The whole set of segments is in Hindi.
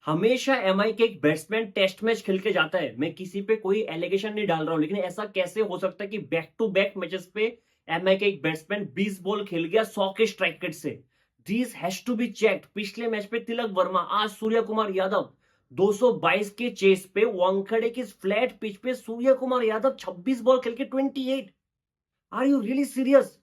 हमेशा एमआई के एक बैट्समैन टेस्ट मैच खेल के जाता है। मैं किसी पे कोई एलिगेशन नहीं डाल रहा हूं, लेकिन ऐसा कैसे हो सकता है कि बैक टू बैक मैचेस पे एमआई के एक बैट्समैन 20 बॉल खेल गया 100 के स्ट्राइक रेट से। This has to be checked. पिछले मैच पे तिलक वर्मा, आज सूर्य कुमार यादव 222 के चेस पे वानखेड़े की फ्लैट पिच पे सूर्य कुमार यादव 26 बॉल खेल के 28। Are you really serious?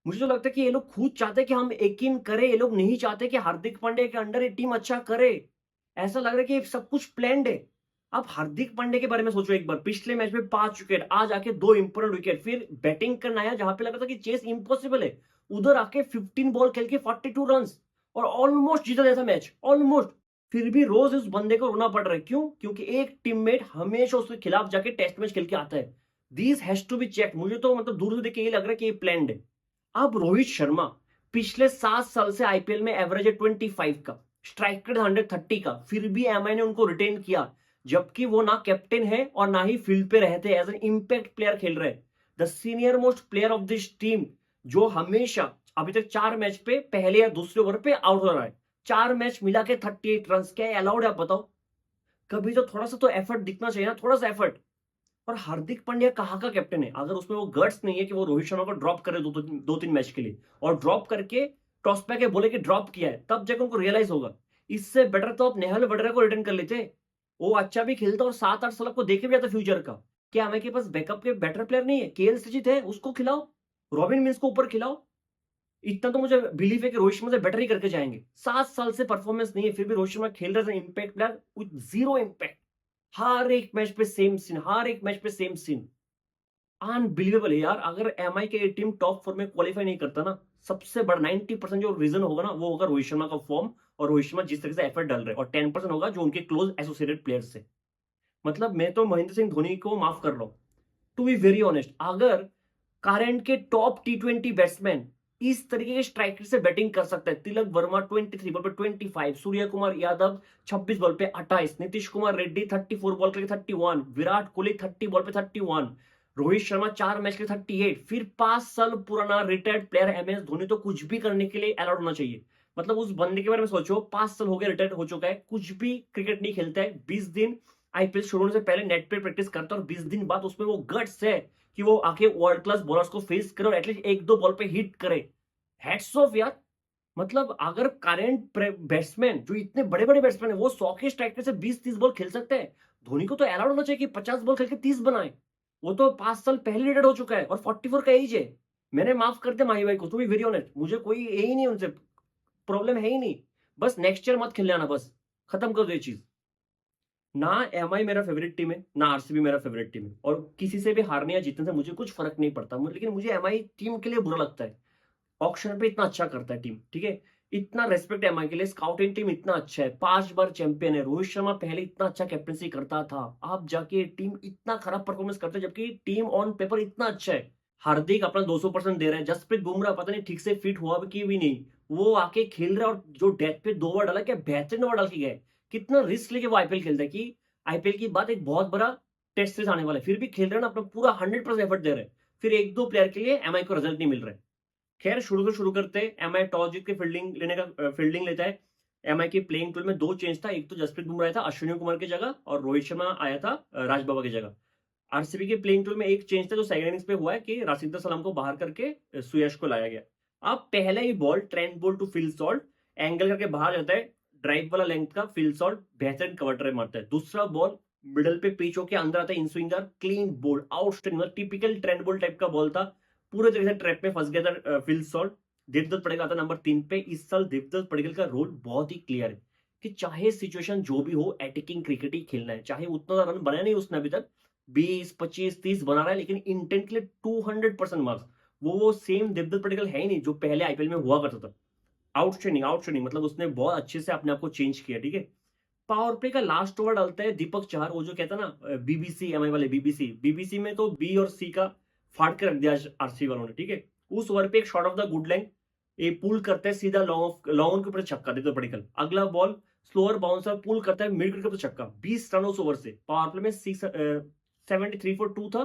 मुझे तो लगता है कि ये लोग खुद चाहते हैं कि हम यकीन करें, ये लोग नहीं चाहते कि हार्दिक पांड्या के अंडर ये टीम अच्छा करे। ऐसा लग रहा है कि सब कुछ प्लान्ड है। आप हार्दिक पांड्या के बारे में सोचो एक बार, पिछले मैच में 5 विकेट, आज आके 2 इंपॉर्टेंट विकेट, फिर बैटिंग करना आया जहां पे लगा था कि चेस इम्पॉसिबल है, उधर आके 15 बॉल खेल के 42 रन्स और ऑलमोस्ट जीता जैसा मैच, ऑलमोस्ट। फिर भी रोज उस बंदे को रोना पड़ रहा है, क्यों? क्योंकि एक टीममेट हमेशा उसके खिलाफ जाके टेस्ट मैच खेल के आता है। This has to be check. मुझे तो मतलब दूर से देख के ये लग रहा है कि ये प्लान्ड है। अब रोहित शर्मा पिछले 7 साल से आईपीएल में एवरेज है 25 का, स्ट्राइक रेट 130 का, फिर भी एमआई ने उनको रिटेन किया, जबकि वो ना कैप्टन है और ना ही फील्ड पे रहते, एज एन इंपैक्ट प्लेयर खेल रहे हैं। The senior most player of this team, जो हमेशा अभी तक 4 मैच पे पहले या दूसरे ओवर पे आउट हो रहा है। 4 मैच मिला के 38 रन, क्या अलाउड है आप बताओ? कभी तो थोड़ा सा तो एफर्ट दिखना चाहिए ना, थोड़ा सा एफर्ट। और हार्दिक पांड्या कहाँ का कैप्टन है? अगर उसमें वो गट्स नहीं है कि वो रोहित शर्मा को ड्रॉप करे दो तीन मैच के लिए, और ड्रॉप करके टॉस पे के बोले कि ड्रॉप किया है, तब जाकर उनको रियलाइज होगा। इससे बेटर तो आप नेहल वडेरा को रिटर्न कर लेते। वो अच्छा भी खेलता और 7-8 साल को देखे भी जाता फ्यूचर का। क्या हमें के पास बैकअप के बेटर प्लेयर नहीं है? केएल सचित है, उसको खिलाओ। रॉबिन मिन्स को ऊपर खिलाओ। इतना तो मुझे बिलीव है कि रोहित शर्मा से बेटर ही करके जाएंगे। 7 साल से परफॉर्मेंस नहीं है, फिर भी रोहित शर्मा खेल रहे थे impact player with zero impact. हर एक मैच पे सेम सीन, हर एक मैच पे सेम सीन। अनबिलीवेबल है यार। अगर एमआई के टीम टॉप 4 में क्वालिफाई नहीं करता ना, सबसे बड़ा 90% जो रीजन होगा ना, वो होगा रोहित शर्मा का फॉर्म, और रोहित शर्मा जिस तरह से एफर्ट डाल रहे हैं, और 10% होगा जो उनके क्लोज एसोसिएटेड प्लेयर्स से। मतलब मैं तो महेंद्र सिंह धोनी को माफ कर रहा हूं, टू बी वेरी ऑनेस्ट। अगर करंट के टॉप टी20 बैट्समैन इस तरीके के स्ट्राइकर से बैटिंग कर सकता है, तिलक वर्मा 23 बॉल पे 25, सूर्य कुमार यादव 26 बॉल पे 28, नीतीश कुमार रेड्डी 34 बॉल के 31, विराट कोहली 30 बॉल पे 31, रोहित शर्मा 4 मैच के 38, फिर 5 साल पुराना रिटायर्ड प्लेयर एमएस धोनी, तो कुछ भी करने के लिए अलाउड होना चाहिए। मतलब उस बंदे के बारे में सोचो, 5 साल हो गए रिटायर्ड हो चुका है, कुछ भी क्रिकेट नहीं खेलता है, 20 दिन आईपीएल शुरू होने से पहले नेट पे प्रैक्टिस करता है, और 20 दिन बाद उसमें वो गट्स है कि वो आके वर्ल्ड क्लास बॉलर्स को फेस करे और एटलीस्ट 1-2 बॉल पे हिट करे। हैट्स ऑफ यार। मतलब अगर करंट बैट्समैन जो इतने बड़े-बड़े बैट्समैन है, वो 100 के स्ट्राइक रेट से 20-30 बॉल खेल सकते हैं, धोनी को तो अलाउड होना चाहिए कि 50 बॉल खेल के 30 बनाए। वो तो 5 साल पहले रिटायर्ड हो चुका है और 44 का एज है। मैंने माफ कर दिया माही भाई को, टू बी वेरी ऑनेस्ट। मुझे कोई ये ही नहीं, उनसे प्रॉब्लम है ही नहीं। बस नेक्स्ट ईयर मत खेलने आना बस। खत्म कर दो ये चीज़। ना एमआई मेरा फेवरेट टीम है, ना आरसीबी मेरा फेवरेट टीम है, और किसी से भी हारने या जीतने से मुझे कुछ फर्क नहीं पड़ता। लेकिन मुझे एमआई टीम के लिए बुरा लगता है। ऑक्शन पे इतना अच्छा करता है टीम, ठीक है? इतना रेस्पेक्ट एमआई के लिए, स्काउटिंग टीम इतना अच्छा है, 5 बार चैंपियन है। रोहित शर्मा पहले इतना अच्छा कैप्टनसी करता था, अब जाके टीम इतना खराब परफॉर्मेंस करता है, जबकि टीम ऑन पेपर इतना अच्छा है। हार्दिक अपना 200% दे रहे हैं, जसप्रीत बुमराह पता नहीं ठीक से फिट हुआ कि भी नहीं, वो आके खेल रहा है, और जो डेथ पे 2 ओवर डाला, क्या बेहतरीन ओवर डाल के गए। कितना रिस्क लेके वो आईपीएल खेलता है कि आईपीएल की बात एक बहुत बड़ा टेस्ट सीरीज आने वाला है, फिर भी खेल रहे हैं ना, अपना पूरा 100% एफर्ट दे रहे हैं। फिर 1-2 प्लेयर के लिए एमआई को रिजल्ट नहीं मिल रहा है। खैर शुरू करते हैं। एमआई टॉस जीत के फील्डिंग लेता है। एमआई के प्लेइंग टूल में 2 चेंज था, एक तो जसप्रीत बुमराह आया था अश्विनी कुमार की जगह, और रोहित शर्मा आया था राज बाबा की जगह। आरसीबी के प्लेइंग टूल में एक चेंज था जो सेकंड इनिंग्स पे हुआ है कि राशिद सलाम को बाहर करके सुयश को लाया गया। अब पहले ही ball Trent Boult to Phil Salt, angle करके बाहर जाता है, ड्राइव वाला लेंथ का फिल सॉल्ट बेहतरीन कवर ड्राइव मारता है। दूसरा बॉल मिडल पे पिच होके अंदर आता है, इन स्विंगर क्लीन बोल्ड आउटस्टैंडिंग, मतलब टिपिकल ट्रेंट बोल्ट टाइप का बॉल था। पूरे तरीके से ट्रैप में फंस गया था फिल सॉल्ट। देवदत्त पडिक्कल आता नंबर 3 पे। इस साल देवदत्त पडिक्कल का रोल बहुत ही क्लियर है कि चाहे सिचुएशन जो भी हो, अटैकिंग क्रिकेट ही खेलना है। चाहे उतना रन बनाया नहीं उसने अभी तक, 20, 25, 30 बना रहा है, लेकिन इंटेंट के लिए 200% मार्क्स। वो सेम देवदत्त पडिक्कल है ही नहीं जो पहले आईपीएल में हुआ करता था। आउटस्टैंडिंग आउटस्टैंडिंग, मतलब उसने बहुत अच्छे से अपने आप को चेंज किया, ठीक है? पावर प्ले का लास्ट ओवर डालता है दीपक चहर, वो जो कहता है ना बीबीसी एमआई वाले, बीबीसी बीबीसी में तो बी और सी का फाड़ के रख दिया आरसीबी वालों ने, ठीक है? उस ओवर पे एक shot of the good length, ये पुल करता है सीधा लॉन्ग के ऊपर छक्का देते पडिक्कल। अगला बॉल स्लोअर बाउंसर पुल करता है मिड विकेट के ऊपर छक्का। 20 रन उस ओवर से। पावर प्ले में 73 फॉर 2 था।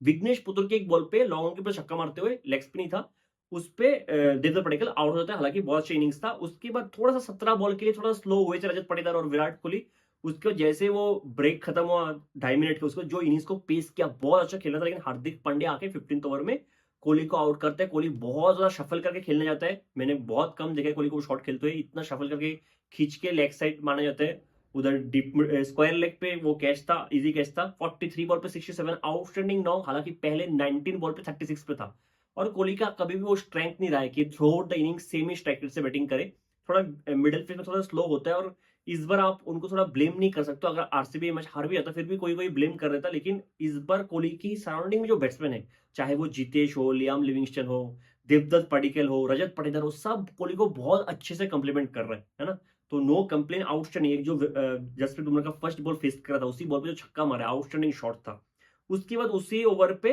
विघ्नेश पुत्र के एक बॉल पे लॉन्ग के ऊपर छक्का मारते हुए, लेग स्पिन ही था, उस पे देवदत्त पडिक्कल आउट हो जाता है। हालांकि बहुत अच्छा इनिंग्स था। उसके बाद थोड़ा सा 17 बॉल के लिए थोड़ा स्लो हुए थे रजत पाटीदार और विराट कोहली। उसके बाद जैसे वो ब्रेक खत्म हुआ 2.5 मिनट का, उसको जो इनिंग्स को पेस किया बहुत अच्छा खेला था। लेकिन हार्दिक पांड्या आके 15th ओवर में कोहली को आउट करता है। कोहली बहुत ज्यादा शफल करके खेलने जाता है। मैंने बहुत कम देखा है कोहली को शॉट खेलते हुए इतना शफल करके खींच के लेग साइड माना जाता है। उधर डीप स्क्वायर लेग पे वो कैच था, इजी कैच था। 43 बॉल पे 67 आउटस्टैंडिंग 9। हालांकि पहले 19 बॉल पे 36 पे था। और कोहली का कभी भी वो स्ट्रेंथ नहीं रहा है कि through out the inning same he strike rate से बैटिंग करे। थोड़ा मिडिल फेज में थोड़ा स्लो होता है। और इस बार आप उनको थोड़ा ब्लेम नहीं कर सकते। अगर आरसीबी मैच हार भी जाता फिर भी कोई कोई ब्लेम कर देता। लेकिन इस बार कोहली की सराउंडिंग में जो बैट्समैन है, चाहे वो जितेश हो, लियाम लिविंगस्टन हो, देवदत्त पडिक्कल हो, रजत पाटीदार हो, सब कोहली को बहुत अच्छे से कंप्लीमेंट कर रहे हैं, है ना। तो नो कंप्लेन, आउटस्टैंडिंग। एक जो जसप्रीत बुमराह का फर्स्ट बॉल फेस कर रहा था, उसी बॉल पे जो छक्का मारा, आउटस्टैंडिंग शॉट था। उसके बाद उसी ओवर पे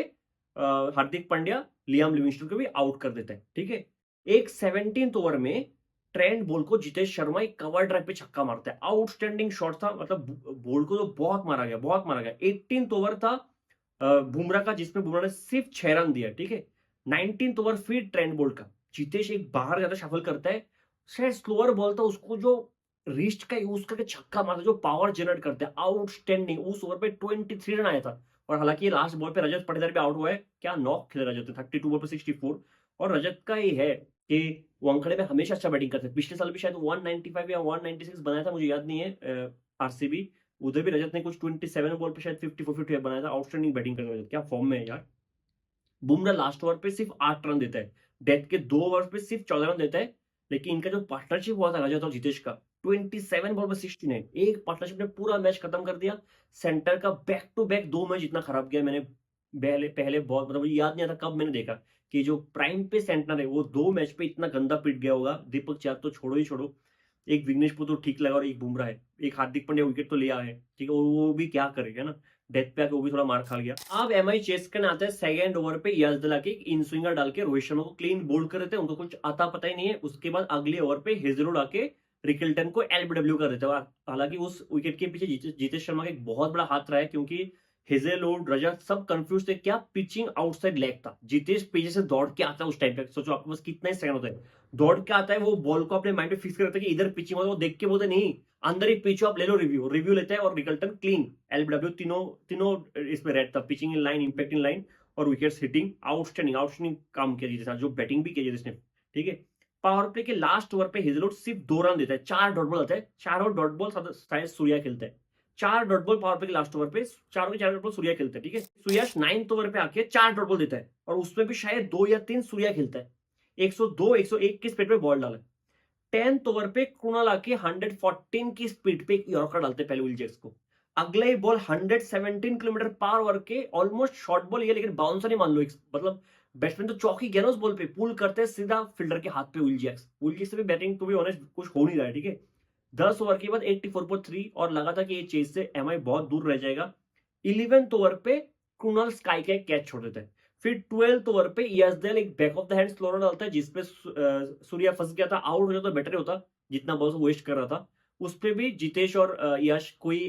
हार्दिक पांड्या लियाम लिविंगस्टन को भी आउट कर देता है, ठीक है। एक 17th ओवर में ट्रेंट बोल्ट को जितेश शर्मा एक कवर ड्राइव पे छक्का मारता है। आउटस्टैंडिंग शॉट था। मतलब बोल्ट को तो बहुत मारा गया, बहुत मारा गया। 18th ओवर था बुमराह का, जिसमें बुमराह ने सिर्फ 6 रन दिया, ठीक है। 19th ओवर फिर ट्रेंट बोल्ट का, जितेश एक बाहर ज्यादा शफल करता है। शायद स्लोअर बॉल था, उसको जो रिस्ट का यूज करके छक्का मारता, जो पावर जनरेट करते हैं, आउटस्टैंडिंग। उस ओवर पे 23 रन आया था। और हालांकि लास्ट बॉल पे रजत पाटीदार भी आउट हुआ है। क्या नॉक खेला रजत ने, 32 बॉल पे 64। और रजत का ही है कि वो अंकड़े में हमेशा अच्छा बैटिंग करते हैं। पिछले साल भी शायद 195 या 196 बनाया था, मुझे याद नहीं है। आरसीबी, उधर भी रजत ने कुछ 27 बॉल पे शायद 54 बनाया था। आउटस्टैंडिंग बैटिंग करते रजत, क्या फॉर्म में है यार। बुमराह लास्ट ओवर पे सिर्फ 8 रन देता है। डेथ के 2 ओवर पे सिर्फ 14 रन देता है। लेकिन इनका जो पार्टनरशिप हुआ था रजत और जितेश का, 27 बॉल पे 69, एक पार्टनरशिप ने पूरा मैच खत्म कर दिया। सेंटर का बैक टू बैक 2 मैच इतना खराब किया मैंने पहले पहले बहुत, मतलब मुझे याद नहीं आता कब मैंने देखा कि जो प्राइम पे सेंटर है वो 2 मैच पे इतना गंदा पिट गया होगा। दीपक चार तो छोड़ो ही छोड़ो, एक विघ्नेश पुर तो ठीक लगा और एक बुमराह है, एक हार्दिक पांड्या विकेट तो लिया है, ठीक है। और वो भी क्या करेगा ना, डेथ पे आके वो भी थोड़ा मार खा गया। अब एमआई चेस करने आता है सेकंड ओवर पे याजदला के इन स्विंगर डाल के रोहित शर्मा को क्लीन बोल्ड कर देते हैं। उनको कुछ आता पता ही नहीं है। उसके बाद अगले ओवर पे हेजलवुड आके रिकल्टन को एलबीडब्ल्यू कर देते हैं। हालांकि उस विकेट के पीछे जीतेश शर्मा का एक बहुत बड़ा हाथ रहा है, क्योंकि हेजलवुड, रजत सब कंफ्यूज थे। क्या पिचिंग आउटसाइड लेग था। जीतेश पीछे से दौड़ के आता है उस टाइम पे, सोचो आपके पास कितना ही सेकंड होता है। दौड़ के आता है, वो बॉल को अपने माइंड पे फिक्स करता है कि इधर पिचिंग होता है। वो देख के बोलते नहीं, अंदर ही पिचो, आप ले लो रिव्यू। रिव्यू लेते हैं और रिकल्टन क्लीन एलबीडब्ल्यू। तीनों तीनों इसमें रेड था, pitching in line, impact in line और विकेट्स हिटिंग। आउटस्टैंडिंग आउटस्टैंडिंग काम किया जिसने, जो बैटिंग भी की जिसने, ठीक है। पावर प्ले के लास्ट ओवर पे हेजलवुड सिर्फ 2 रन देता है, 4 डॉट बॉल आता है। 4 और डॉट बॉल शायद सूर्या खेलता है। 4 डॉट बॉल पावर प्ले के लास्ट ओवर पे, 4 के 4 डॉट बॉल सूर्या खेलता है, ठीक है। सूर्या 9th ओवर पे आके 4 डॉट बॉल देता है और उसमें भी शायद 2 या 3 सूर्या खेलता है। 102 101 की स्पीड पे बॉल डाला। 10th ओवर पे कृणाल आके 114 की स्पीड पे एक यॉर्कर डालते पहले विल जैक्स को। अगला ही बॉल 117 किलोमीटर पर आवर के ऑलमोस्ट शॉर्ट बॉल ये, लेकिन बाउंसर ही मान लो। मतलब बैट्समैन तो चौकी गया ना उस बॉल पे, पुल करते सीधा फील्डर के हाथ पे विल जैक्स। विल जैक्स से भी बैटिंग तो भी ऑनेस्ट कुछ हो नहीं रहा है, ठीक है। 10 ओवर के बाद 84.3 और लगा था कि ये चेज से एमआई बहुत दूर रह जाएगा। 11th ओवर पे कृणाल स्काई का एक कैच छोड़ देता है। फिर 12th ओवर पे यजदल एक back of the hand slower डालता है, जिसपे सूर्या फंस गया था। आउट हो जाता तो बेटर ही होता, जितना बॉल वेस्ट कर रहा था। उस पे भी जितेश और यश कोई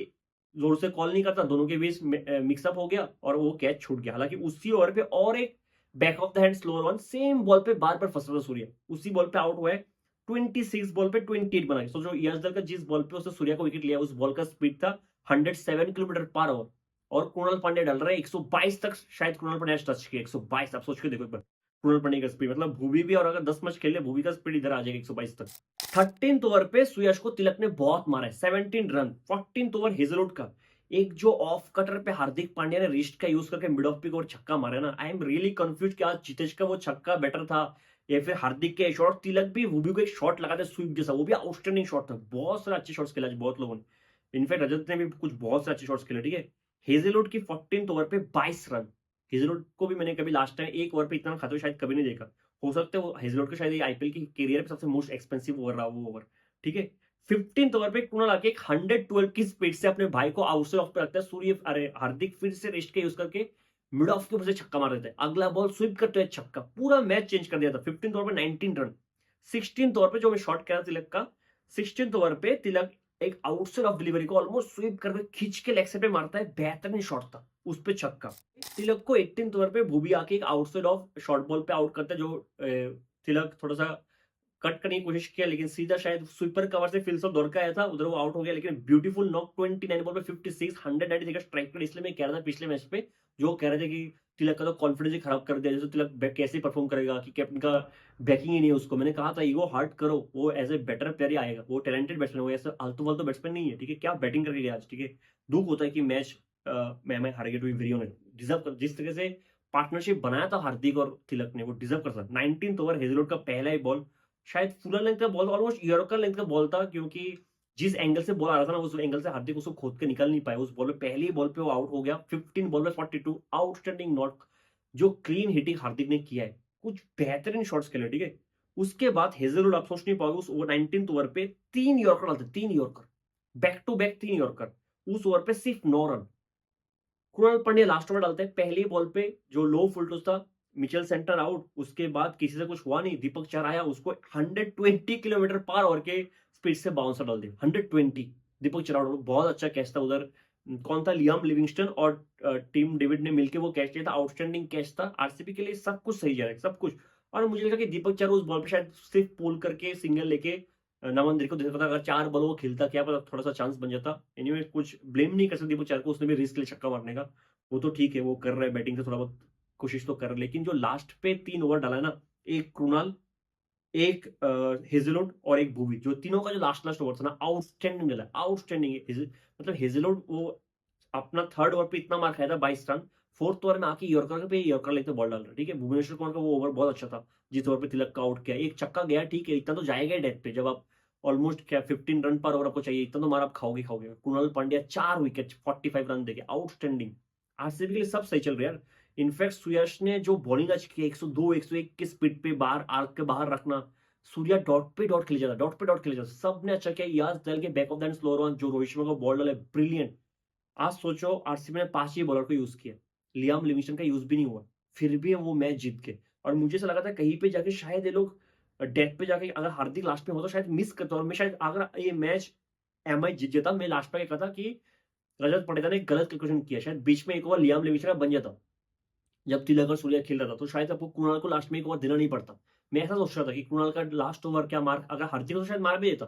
जोर से कॉल नहीं करता, दोनों के बीच मिक्सअप हो गया और वो कैच छूट गया। हालांकि उसी ओवर पे और एक back of the hand slower one same ball पे बार बार फंस रहा था सूर्या, उसी बॉल पे आउट हुआ है। 26 बॉल पे 28 बनाई। सोचो यशदल का जिस बॉल पे उसने सूर्या को विकेट लिया, उस बॉल का स्पीड था 107 किलोमीटर पर आवर। और कृणाल पांड्या डाल रहा है 122 तक, शायद कृणाल पांड्या टच किया 122। आप सोच के देखो एक बार कृणाल पांड्या का स्पीड, मतलब भूवी भी और अगर 10 मैच खेल ले भूवी का स्पीड इधर आ जाएगा 122 तक। 13th ओवर पे सुयश को तिलक ने बहुत मारा है, 17 रन। 14th ओवर हेजलवुड का एक जो ऑफ कटर पे हार्दिक पांड्या ने रिस्ट का यूज करके मिड ऑफ पिक और छक्का मारा है ना, आई एम रियली कंफ्यूज कि आज जितेश का वो छक्का बेटर था या फिर हार्दिक के शॉट। तिलक भी भूवी को एक शॉट लगाते स्वीप जैसा, वो भी आउटस्टैंडिंग शॉट था। बहुत सारे अच्छे शॉट्स खेला बहुत लोगों ने, इनफैक्ट रजत ने भी कुछ बहुत सारे अच्छे शॉट्स खेले, ठीक है। हेजलवुड की 14th ओवर पे 22 रन। हेजलवुड को भी मैंने कभी लास्ट टाइम एक ओवर पे इतना खाते हुए शायद कभी नहीं देखा। हो सकता है वो हेजलवुड का शायद आईपीएल की करियर में सबसे मोस्ट एक्सपेंसिव ओवर रहा वो ओवर, ठीक है। 15th ओवर पे कृणाल आके 112 की स्पीड से अपने भाई को आउटसाइड ऑफ पे रखता है। सूर्य अरे हार्दिक फिर से रेस्ट का यूज करके मिड ऑफ के ऊपर से छक्का मार देता है। अगला बॉल स्वीप करते हुए छक्का, पूरा मैच चेंज कर दिया था। 15th ओवर पे 19 रन। 16th ओवर पे जो मैं शॉट कह रहा तिलक का, 16th ओवर पे तिलक एक आउटसाइड ऑफ डिलीवरी को ऑलमोस्ट स्वीप करके खींच के लेग साइड पे मारता है, बेहतरीन शॉट था, उस पे छक्का। तिलक को 18th ओवर पे भूवी आके एक आउटसाइड ऑफ शॉर्ट बॉल पे आउट करता है, जो तिलक थोड़ा सा कट करने की कोशिश किया, लेकिन सीधा शायद स्वीपर कवर से फिल्सो दौड़ के आया था, उधर वो आउट हो गया। लेकिन ब्यूटीफुल नॉक 29 बॉल पे 56 196 का स्ट्राइक रेट। इसलिए मैं कह रहा था पिछले मैच पे, जो कह रहे थे कि तिलक का तो कॉन्फिडेंस ही खराब कर दिया, जैसे तिलक कैसे परफॉर्म करेगा कि कैप्टन का बैकिंग ही नहीं है उसको। मैंने कहा था ईगो हार्ट करो, वो एज ए बेटर प्लेयर ही आएगा, वो टैलेंटेड बैट्समैन, वो ऐसा आलतू फालतू बैट्समैन नहीं है, ठीक है। क्या बैटिंग करके गया आज, ठीक है। दुख होता है कि मैच मैं हार गया, to be very honest. Deserve कर, जिस तरह से पार्टनरशिप बनाया था हार्दिक और तिलक ने, वो डिजर्व कर सकता। 19th ओवर हेजलवुड का पहला ही बॉल, शायद फुल लेंथ का बॉल, ऑलमोस्ट यॉर्कर लेंथ का बॉल था, क्योंकि जिस एंगल से बॉल आ रहा था ना, उस एंगल से हार्दिक उसको खोद के निकल नहीं पाया। उस बॉल पे, पहली बॉल पे वो आउट हो गया। 15 बॉल में 42, आउटस्टैंडिंग नॉट, जो क्लीन हिटिंग हार्दिक ने किया है, कुछ बेहतरीन शॉट्स खेले, ठीक है। उसके बाद हेजलवुड, आप सोच नहीं पाओगे, उस ओवर 19th ओवर पे 3 यॉर्कर डालते, 3 yorker, back to back 3 yorker. उस ओवर पे सिर्फ 9 run. Krunal Pandya last over डालते हैं, पहली बॉल पे जो लो फुल टॉस था, मिचेल सेंटर आउट, उसके बाद किसी से कुछ हुआ नहीं, दीपक चहर आया, उसको 120 किलोमीटर पर आवर के स्पीड से बाउंसर डाल दिया, 120। दीपक चहर आउट, बहुत अच्छा कैच था उधर। कौन था, लियाम लिविंगस्टन और टीम डेविड ने मिलकर वो कैच लिया था, आउटस्टैंडिंग कैच था। आरसीबी के लिए सब कुछ सही जा रहा है, सब कुछ। और मुझे लगा कि दीपक चहर उस बॉल पे शायद सिर्फ पुल करके सिंगल लेके नवंदरी को दे सकता था। अगर 4 बॉल वो खेलता, क्या पता थोड़ा सा चांस बन जाता। एनीवे, कुछ ब्लेम नहीं कर सकते दीपक चहर को, उसने भी रिस्क लिया छक्का मारने का। वो तो ठीक है, वो कर रहा है बैटिंग से थोड़ा बहुत कोशिश तो कर रहा है, लेकिन जो लास्ट पे 3 ओवर डाला है ना, एक कृणाल, एक हेजलवुड और एक भुवी, जो तीनों का जो लास्ट लास्ट ओवर था ना, आउटस्टैंडिंग डाला, आउटस्टैंडिंग। मतलब हेजलवुड वो अपना थर्ड ओवर पे इतना मार खाया था, 22 रन। फोर्थ ओवर में आके यॉर्कर पे यॉर्कर लेते बॉल डाल रहा है, ठीक है। भुवनेश्वर कुमार का वो ओवर बहुत अच्छा था, जिस ओवर पे तिलक का आउट किया। एक छक्का गया, ठीक है, इतना तो जाएगा ही डेथ पे, जब आप ऑलमोस्ट क्या 15 रन पर ओवर आपको चाहिए, इतना तो मार आप खाओगे खाओगे। कुणाल पांड्या 4 विकेट 45 रन देके, आउटस्टैंडिंग। आरसीबी के लिए सब सही चल रहा है यार। इनफैक्ट सुयश ने जो बॉलिंग आज की 102 101 की स्पीड पे बाहर आर्क के बाहर रखना, सूर्या डॉट पे डॉट खेले जाता, डॉट पे डॉट खेले जाता, सबने अच्छा किया। याज दल के back of the slower one, जो रोहित शर्मा को बॉल डाले, ब्रिलियंट। आज सोचो आरसीबी ने 5 ही बॉलर को यूज किया, लियाम लिविंगस्टन का यूज भी नहीं हुआ, फिर भी वो मैच जीत गए। और मुझे ऐसा लगा था कहीं पे जाके शायद ये लोग डेथ पे जाके, अगर हार्दिक लास्ट में होता शायद मिस करता, और मैं शायद अगर ये मैच एमआई जीत जाता, मैं लास्ट पे क्या कहता कि रजत पाटीदार ने गलत कैलकुलेशन किया, शायद बीच में एक ओवर लियाम लिविंगस्टन का बन जाता, जब तिलक और सूर्या खेल रहा था, तो शायद आपको कुणाल को लास्ट में एक ओवर देना नहीं पड़ता। मैं ऐसा सोच रहा था कि कुणाल का लास्ट ओवर क्या मार, अगर हार्दिक तो शायद मार भी देता,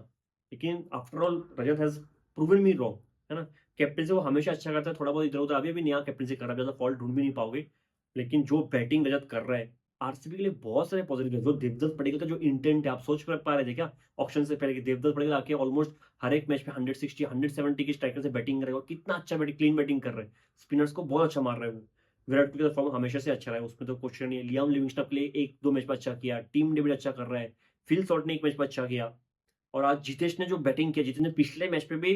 लेकिन after all Rajat has proven me wrong, है ना। कैप्टन से वो हमेशा अच्छा करता है, थोड़ा बहुत इधर उधर, अभी भी नया कैप्टन से कर रहा है, ज्यादा फॉल्ट ढूंढ भी नहीं पाओगे। लेकिन जो बैटिंग रजत कर रहा है, आरसीबी के लिए बहुत सारे पॉजिटिव है। जो देवदत्त पडिक्कल का जो इंटेंट है, आप सोच पा रहे थे क्या ऑप्शन से पहले कि देवदत्त पडिक्कल आके ऑलमोस्ट हर एक मैच में 160 170 की स्ट्राइकर से बैटिंग करेगा, और कितना अच्छा बैटिंग, क्लीन बैटिंग कर रहा है, स्पिनर्स को बहुत अच्छा मार रहा है वो। विराट कोहली का फॉर्म हमेशा से अच्छा रहा है, उसमें तो क्वेश्चन नहीं है। लियाम लिविंगस्टन के लिए 1-2 मैच में अच्छा किया, टीम डेविड अच्छा कर रहा है, फिल सॉल्ट ने एक मैच में अच्छा किया। और आज जितेश ने जो बैटिंग किया, जितेश ने पिछले मैच पे भी,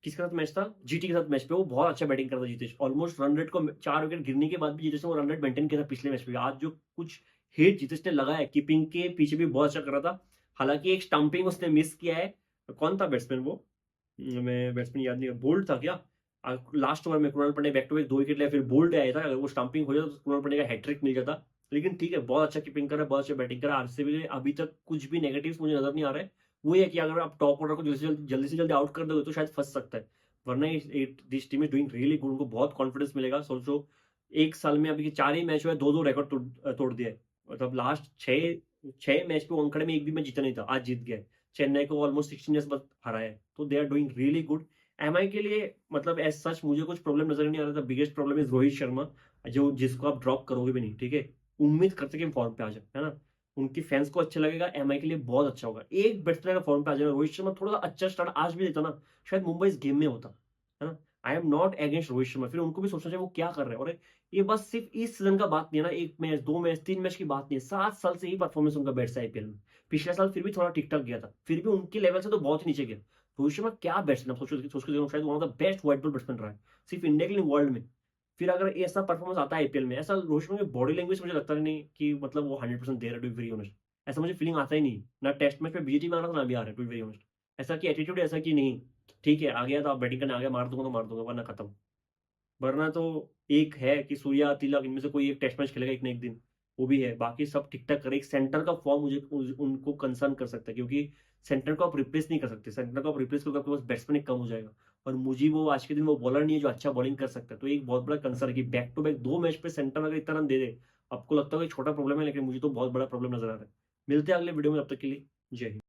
किसके साथ मैच था, जीटी के साथ मैच पे, वो बहुत अच्छा बैटिंग कर रहा था जितेश। ऑलमोस्ट रन रेट को 4 विकेट गिरने के बाद भी जितेश ने वो रन रेट मेंटेन किया था पिछले मैच में। आज जो कुछ हिट जितेश ने लगाया, कीपिंग के पीछे भी बहुत अच्छा कर रहा था। हालांकि एक स्टंपिंग उसने मिस किया है। कौन था बैट्समैन वो, मैं बैट्समैन याद नहीं, बोल्ट था क्या। लास्ट ओवर में Kunal Pandya back to back 2 wicket लिया, फिर बोल्ट आया था, अगर वो स्टंपिंग हो जाता तो कुणाल पांड्या का हैट्रिक मिल जाता। लेकिन ठीक है, बहुत अच्छा कीपिंग कर रहा है, बहुत अच्छा बैटिंग कर रहा है। आरसीबी ने अभी तक कुछ भी नेगेटिव्स मुझे नजर नहीं आ रहा है। वो ये है कि अगर आप टॉप ऑर्डर को जल्दी से जल्दी आउट कर दोगे तो शायद फंस सकता है, वरना this team is doing really good, उनको बहुत कॉन्फिडेंस मिलेगा। सोचो एक साल में अभी के 4 ही मैच हुए, 2-2 रिकॉर्ड तोड़ दिया है। मतलब लास्ट 6 मैच पे वानखेड़े में एक भी मैच जीता नहीं था, आज जीत गया है। चेन्नई को ऑलमोस्ट 16 इयर्स बाद हराया है, तो they are doing really good. MI के लिए मतलब एज सच मुझे कुछ प्रॉब्लम नजर नहीं आ रहा था। Biggest problem is Rohit Sharma, जो जिसको आप ड्रॉप करोगे भी नहीं, ठीक है। उम्मीद करते कि फॉर्म पे आ जाए, है ना। उनकी फैंस को अच्छा लगेगा, एमआई के लिए बहुत अच्छा होगा। एक बैट्समैन का फॉर्म पे आ जाएगा, रोहित शर्मा थोड़ा सा अच्छा स्टार्ट आज भी देता ना, शायद मुंबई इस गेम में होता, है ना। I am not against Rohit Sharma, फिर उनको भी सोचना चाहिए वो क्या कर रहे हैं। और ये बस सिर्फ इस सीजन का बात नहीं है ना, 1 मैच 2 मैच 3 मैच की बात नहीं है, 7 साल से ही परफॉर्मेंस उनका बैठ से आईपीएल में। पिछले साल फिर भी थोड़ा ठीक ठाक गया था, फिर भी उनके लेवल से तो बहुत ही नीचे गया। रोहित शर्मा क्या बैट्समैन, सोच के देखो, शायद one of the best white ball batsman रहा है, सिर्फ इंडिया के लिए, वर्ल्ड में। फिर अगर ऐसा परफॉर्मेंस आता है आईपीएल में, ऐसा रोहित शर्मा की बॉडी लैंग्वेज मुझे लगता नहीं कि मतलब वो 100% दे रहा है, टू बी वेरी ऑनेस्ट। ऐसा मुझे फीलिंग आता ही नहीं, ना टेस्ट मैच में बीजेटी में आ रहा था, ना भी आ रहा है, टू बी वेरी ऑनेस्ट। ऐसा कि एटीट्यूड ऐसा कि नहीं, ठीक है आ गया तो आप बैटिंग करने आ गया, मार दूंगा तो मार दूंगा, वरना खत्म। वरना तो एक है कि सूर्या तिलक इनमें से कोई एक टेस्ट मैच खेलेगा एक ना एक दिन, वो भी है, बाकी सब ठीक ठाक करे। एक सेंटर का फॉर्म मुझे उनको कंसर्न कर सकता है, क्योंकि सेंटर को आप रिप्लेस नहीं कर सकते। सेंटर को आप रिप्लेस करोगे आपके पास बैट्समैन कम हो जाएगा, और मुझे वो आज के दिन वो बॉलर नहीं है जो अच्छा बॉलिंग कर सकता है। तो एक बहुत बड़ा कंसर्न है कि बैक टू बैक 2 मैच पे सेंटर अगर इतना रन दे दे, आपको लगता है कि छोटा प्रॉब्लम है, लेकिन मुझे तो बहुत बड़ा प्रॉब्लम नजर आ रहा है। मिलते हैं अगले वीडियो में, तब तक के लिए जय हिंद।